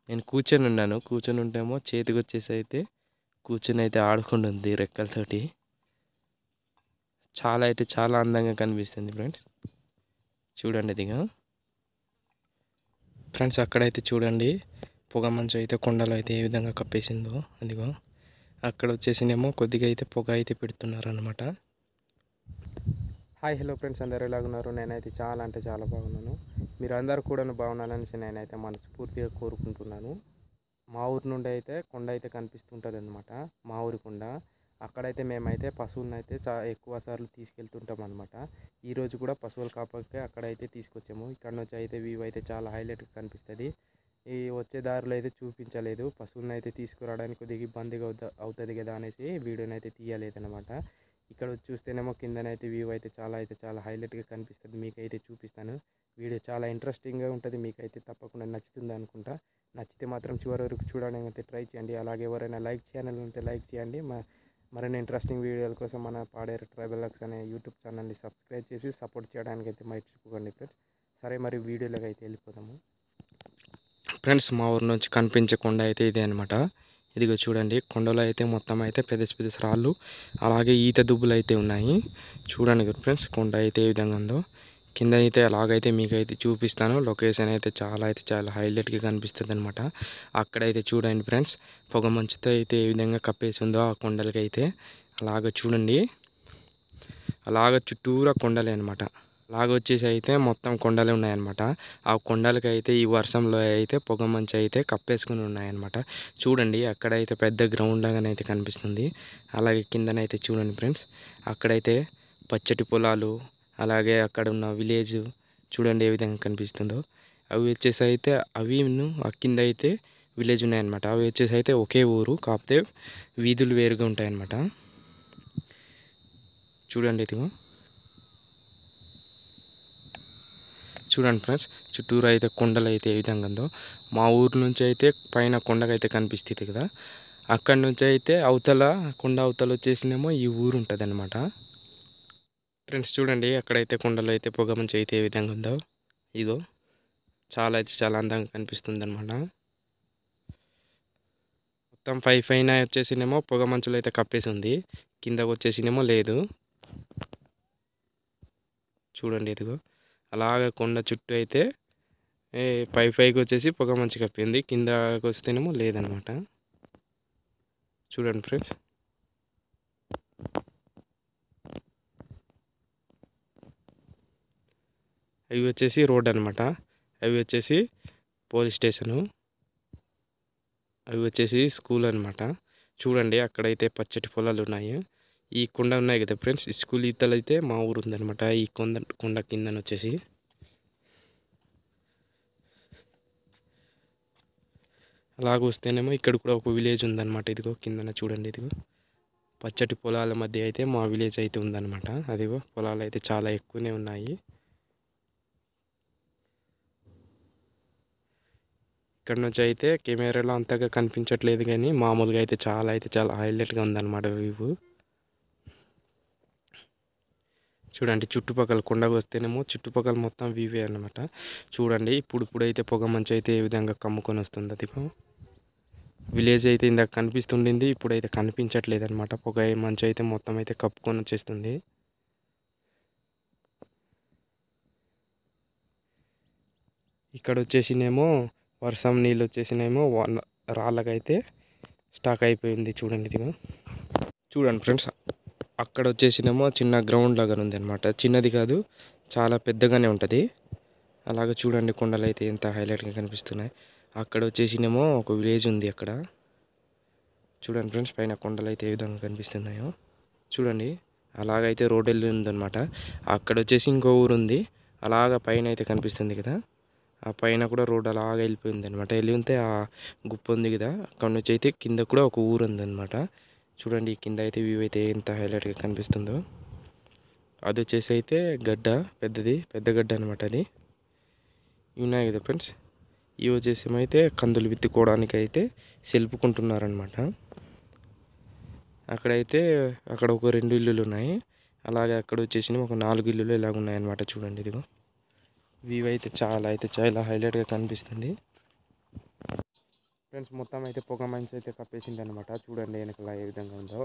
నేను కూర్చొని ఉన్నాను. కూర్చొని ఉంటేమో చేతికొచ్చేసి అయితే కూర్చొని అయితే ఆడుకుంటుంది రెక్కలతోటి. చాలా అయితే చాలా అందంగా కనిపిస్తుంది ఫ్రెండ్స్. చూడండి ఇదిగో. ఫ్రెండ్స్ అక్కడైతే చూడండి పొగ మంచు అయితే కొండలో అయితే ఏ విధంగా కప్పేసిందో. అదిగో అక్కడ వచ్చేసినేమో కొద్దిగా అయితే పొగ అయితే పెడుతున్నారు అనమాట. హాయ్ హలో ఫ్రెండ్స్, అందరూ ఎలాగున్నారు? నేనైతే చాలా అంటే చాలా బాగున్నాను. మీరు అందరూ కూడా బాగున్నారని నేనైతే మనస్ఫూర్తిగా కోరుకుంటున్నాను. మా ఊరి నుండి అయితే కొండ అయితే కనిపిస్తుంటుంది అనమాట. మా ఊరి కొండ అక్కడైతే మేమైతే పశువులను అయితే ఎక్కువ సార్లు తీసుకెళ్తుంటాం అనమాట. ఈరోజు కూడా పశువుల కాపకి అక్కడైతే తీసుకొచ్చాము. ఇక్కడ నుంచి అయితే వ్యూ అయితే చాలా హైలైట్గా కనిపిస్తుంది. ఈ వచ్చే దారిలో అయితే చూపించలేదు, పశువులను అయితే తీసుకురావడానికి కొద్దిగా ఇబ్బందిగా అవుతుంది కదా అనేసి వీడియోని అయితే తీయలేదన్నమాట. ఇక్కడ వచ్చి చూస్తేనేమో కిందనైతే వ్యూ అయితే చాలా హైలైట్గా కనిపిస్తుంది. మీకైతే చూపిస్తాను. వీడియో చాలా ఇంట్రెస్టింగ్గా ఉంటుంది. మీకైతే తప్పకుండా నచ్చుతుంది అనుకుంటా. నచ్చితే మాత్రం చివరి వరకు చూడడానికి అయితే ట్రై చేయండి. అలాగే ఎవరైనా లైక్ ఛానల్ ఉంటే లైక్ చేయండి. మరిన్ని ఇంట్రెస్టింగ్ వీడియోల కోసం మన పాడేరు ట్రైబల్ అనే యూట్యూబ్ ఛానల్ని సబ్స్క్రైబ్ చేసి సపోర్ట్ చేయడానికి అయితే మర్చిపోకండి ఫ్రెండ్స్. సరే, మరి వీడియోలోకి అయితే వెళ్ళిపోదాము ఫ్రెండ్స్. మా ఊరు నుంచి కనిపించే కొండ అయితే ఇదే అనమాట. ఇదిగో చూడండి, కొండలో అయితే మొత్తం అయితే పెద్ద రాళ్ళు, అలాగే ఈత దుబ్బులు అయితే ఉన్నాయి. చూడండి ఫ్రెండ్స్, కొండ అయితే ఏ విధంగా ఉందో. కింద అయితే అలాగైతే మీకైతే చూపిస్తాను. లొకేషన్ అయితే చాలా హైలైట్గా కనిపిస్తుంది అనమాట. అక్కడైతే చూడండి ఫ్రెండ్స్, పొగ మంచుతో అయితే ఏ విధంగా కప్పేసి ఉందో ఆ కొండలకి అయితే. అలాగ చూడండి, అలాగ చుట్టూరా కొండలే అనమాట. లాగొచ్చేసి అయితే మొత్తం కొండలే ఉన్నాయన్నమాట. ఆ కొండలకి అయితే ఈ వర్షంలో అయితే పొగ మంచు అయితే కప్పేసుకుని ఉన్నాయన్నమాట. చూడండి, అక్కడైతే పెద్ద గ్రౌండ్ లాగానైతే కనిపిస్తుంది. అలాగే కిందనైతే చూడండి ఫ్రెండ్స్, అక్కడైతే పచ్చటి పొలాలు, అలాగే అక్కడ ఉన్న విలేజ్ చూడండి ఏ విధంగా కనిపిస్తుందో. అవి వచ్చేసి అయితే ఆ కింద అయితే విలేజ్ ఉన్నాయన్నమాట. అవి వచ్చేసి అయితే ఒకే ఊరు, కాకపోతే వీధులు వేరుగా ఉంటాయన్నమాట. చూడండి ఇదిగో. చూడండి ఫ్రెండ్స్, చుట్టూరు అయితే కొండలు అయితే ఏ విధంగా ఉందో. మా ఊరు నుంచి అయితే పైన కొండకైతే కనిపిస్తుంది కదా, అక్కడి నుంచి అయితే కొండ అవతల వచ్చేసినేమో ఈ ఊరు ఉంటుంది అనమాట. ఫ్రెండ్స్ చూడండి, అక్కడైతే కొండలో అయితే పొగ మంచు అయితే ఏ విధంగా ఉందో. ఇగో చాలా అందంగా కనిపిస్తుంది అనమాట. మొత్తం పైన వచ్చేసినేమో పొగ మంచులో అయితే కప్పేసి ఉంది, కిందకు వచ్చేసినేమో లేదు. చూడండి ఇదిగో, అలాగే కొండ చుట్టూ అయితే పైకి వచ్చేసి పొగ మంచు కప్పింది, కిందకి వస్తేనేమో లేదనమాట. చూడండి ఫ్రెండ్స్, అవి వచ్చేసి రోడ్ అనమాట. అవి వచ్చేసి పోలీస్ స్టేషను, అవి వచ్చేసి స్కూల్ అనమాట. చూడండి, అక్కడైతే పచ్చటి పొలాలు ఉన్నాయి. ఈ కొండ ఉన్నాయి కదా ఫ్రెండ్స్, ఈ స్కూల్ ఈతలు అయితే మా ఊరు ఉందనమాట. ఈ కొండ కిందని వచ్చేసి అలాగ వస్తేనేమో ఇక్కడ కూడా ఒక విలేజ్ ఉందన్నమాట. ఇదిగో కిందన చూడండి, ఇదిగో పచ్చటి పొలాల మధ్య అయితే మా విలేజ్ అయితే ఉందన్నమాట. అదిగో పొలాలు అయితే చాలా ఎక్కువనే ఉన్నాయి. ఇక్కడ నుంచి అయితే కెమెరాలో అంతగా కనిపించట్లేదు, కానీ మామూలుగా అయితే చాలా హైలైట్గా ఉందన్నమాట వ్యూ. చూడండి, చుట్టుపక్కల కొండకు వస్తేనేమో చుట్టుపక్కల మొత్తం వీవే అనమాట. చూడండి, ఇప్పుడైతే పొగ మంచు అయితే ఏ విధంగా కమ్ముకొని వస్తుంది. అది విలేజ్ అయితే ఇందాక కనిపిస్తుండింది, ఇప్పుడైతే కనిపించట్లేదు అనమాట. పొగ మంచు అయితే మొత్తం అయితే కప్పుకొని వచ్చేస్తుంది. ఇక్కడ వచ్చేసినేమో వర్షం నీళ్ళు వచ్చేసినేమో రాళ్ళకైతే స్టాక్ అయిపోయింది. చూడండి ఇదిగో. చూడండి ఫ్రెండ్స్, అక్కడ వచ్చేసినేమో చిన్న గ్రౌండ్ లాగా ఉంది అనమాట. చిన్నది కాదు, చాలా పెద్దగానే ఉంటుంది. అలాగే చూడండి, కొండలు అయితే ఎంత హైలైట్గా కనిపిస్తున్నాయి. అక్కడ వచ్చేసినేమో ఒక విలేజ్ ఉంది అక్కడ. చూడండి ఫ్రెండ్స్, పైన కొండలు అయితే ఏ విధంగా కనిపిస్తున్నాయో చూడండి. అలాగైతే రోడ్ వెళ్ళి ఉందన్నమాట. అక్కడ వచ్చేసి ఇంకో ఊరు ఉంది, అలాగ పైన అయితే కనిపిస్తుంది కదా. ఆ పైన కూడా రోడ్ అలాగ వెళ్ళిపోయింది అనమాట. వెళ్ళి ఉంటే ఆ గుప్ప ఉంది కదా, అక్కడ నుంచి అయితే కింద కూడా ఒక ఊరు ఉందన్నమాట. చూడండి, కింద అయితే వ్యూ అయితే ఎంత హైలైట్గా కనిపిస్తుందో. అది వచ్చేసి అయితే పెద్ద గడ్డ అనమాట. అది ఉన్నాయి కదా ఫ్రెండ్స్, ఇవి వచ్చేసి అయితే కందులు విత్తుకోవడానికి అయితే సెల్పుకుంటున్నారనమాట. అక్కడ ఒక 2 ఇల్లులు ఉన్నాయి. అలాగే అక్కడ వచ్చేసి ఒక 4 ఇల్లులు ఇలాగ ఉన్నాయన్నమాట. చూడండి ఇదిగో, వ్యూ అయితే చాలా హైలైట్గా కనిపిస్తుంది. ఫ్రెండ్స్ మొత్తం అయితే పొగ మంచి అయితే కప్పేసింది అనమాట. చూడండి వెనకల ఏ విధంగా ఉందో.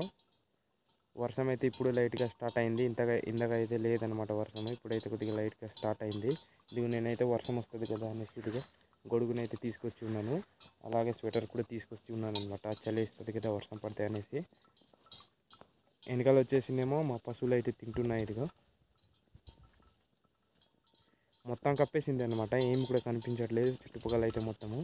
వర్షం అయితే ఇప్పుడు లైట్గా స్టార్ట్ అయింది. ఇంతగా అయితే లేదనమాట వర్షం. ఇప్పుడైతే కొద్దిగా లైట్గా స్టార్ట్ అయింది. ఇది నేనైతే వర్షం వస్తుంది కదా అనేసి ఇదిగో గొడుగునైతే తీసుకొచ్చి ఉన్నాను. అలాగే స్వెటర్ కూడా తీసుకొచ్చి ఉన్నాను అనమాట. చలి వేస్తుంది కదా వర్షం పడితే అనేసి. వెనకాల వచ్చేసిందేమో మా పశువులు అయితే తింటున్నాయి. ఇదిగో మొత్తం కప్పేసింది అనమాట. ఏమి కూడా కనిపించట్లేదు చుట్టుపక్కల అయితే మొత్తము.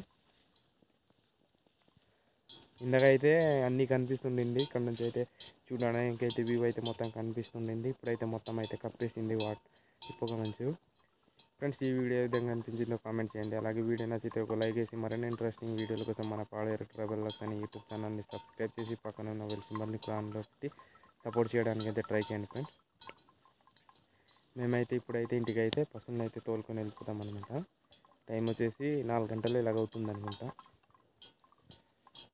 ఇందాకైతే అన్నీ కనిపిస్తుండింది. ఇక్కడ నుంచి అయితే చూడడానికైతే వ్యూ అయితే మొత్తం కనిపిస్తుండింది. ఇప్పుడైతే మొత్తం అయితే కప్పేసింది పొగ మంచు. ఫ్రెండ్స్ ఈ వీడియో ఏ విధంగా అనిపించిందో కామెంట్ చేయండి. అలాగే వీడియో నచ్చితే ఒక లైక్ చేసి మరిన్ని ఇంట్రెస్టింగ్ వీడియోల కోసం మన పాడేరు ట్రావెలర్స్ అని యూట్యూబ్ ఛానల్ని సబ్స్క్రైబ్ చేసి పక్కన ఉన్న బెల్ సింబల్ని ఆన్లో పెట్టి సపోర్ట్ చేయడానికి అయితే ట్రై చేయండి ఫ్రెండ్స్. మేమైతే ఇప్పుడైతే ఇంటికి అయితే పశువులను అయితే తోలుకొని వెళ్ళిపోతాం అనమాట. టైం వచ్చేసి 4 గంటలు ఇలాగ అవుతుంది అనుకుంటా.